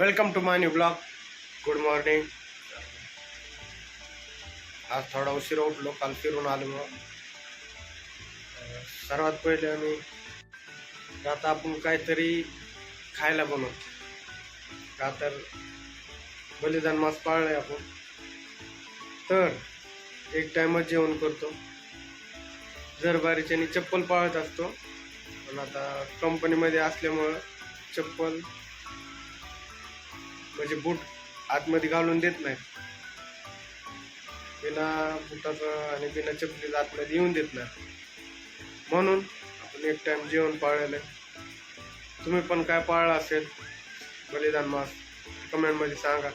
Welcome to my new blog. Good morning. आज थोडा उशीर उठलो, काल फिरून आलो मग. सर्वात पहिले आम्ही आता आपण काहीतरी खायला बनवू का, तर बलिदान मास पाळलाय आपण, तर एक टाइमच जेवण करतो. जर बारीच्यानी चप्पल पाळत असतो, पण आता कंपनीमध्ये असल्यामुळं चप्पल म्हणजे बूट आतमध्ये घालून देत नाही. बिना बुटाचं आणि बिना चपलीचं आतमध्ये येऊन देत नाही. म्हणून आपण एक टाइम जेवण पाळलेलं आहे. तुम्ही पण काय पाळलं असेल बलिदान मास कमेंट मध्ये सांगा.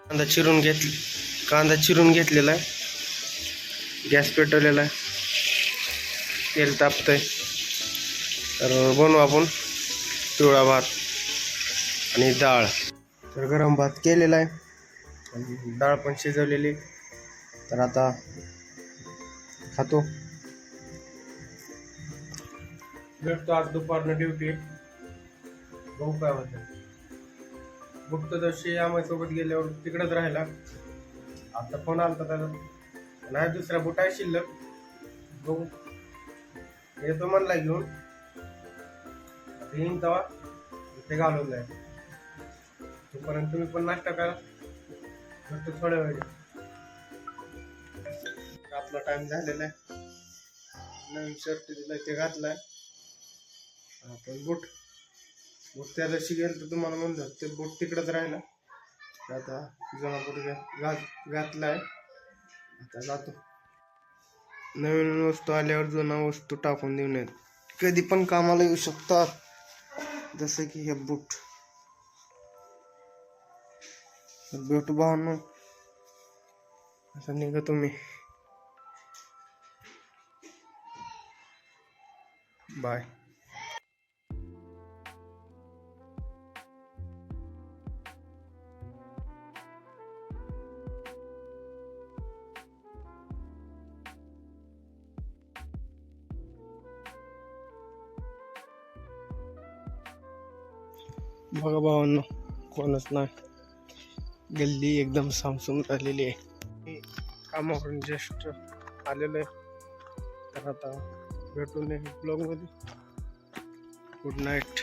कांदा चिरून घेतलेला आहे. गॅस पेटवलेला आहे. तेल तापतंय. तर बनवू आपण पिवळा भात आणि डाळ. तर गरम भात केलेला आहे आणि डाळ पण शिजवलेली. तर आता खातो. भेटतो आज दुपारनं ड्युटी. बघू काय होतं. बुट्ट दिवशी आम्हासोबत गेल्यावर तिकडेच राहिला. आता फोन आलता त्याचा, नाही दुसरा बुट आहे शिल्लक, बघू येतो म्हणला घेऊन. येईन तेव्हा ते घालून जाईल. तोपर्यंत तुम्ही पण नाश्ता करा. फक्त थोड्या वेळ आपला टाइम झालेला आहे. नवीन शर्ट दिलाय ते घातलाय. आपण बूट त्या दिवशी गेलं तर तुम्हाला म्हणलं ते बूट तिकडच राहिला. आता जुना बूट घातलाय. आता जातो. नवीन वस्तू आल्यावर जुना वस्तू टाकून देऊ नयेत. कधी पण कामाला येऊ शकतात. जसं की हे बूट. भेटू भावांनो. आता निघा तुम्ही. बाय. बघा भावांनो, कोणच नाही. गल्ली एकदम सामसूम राहिलेली आहे. कामावरून जस्ट आलेलं आहे. तर आता भेटून ब्लॉग मध्ये. Good night.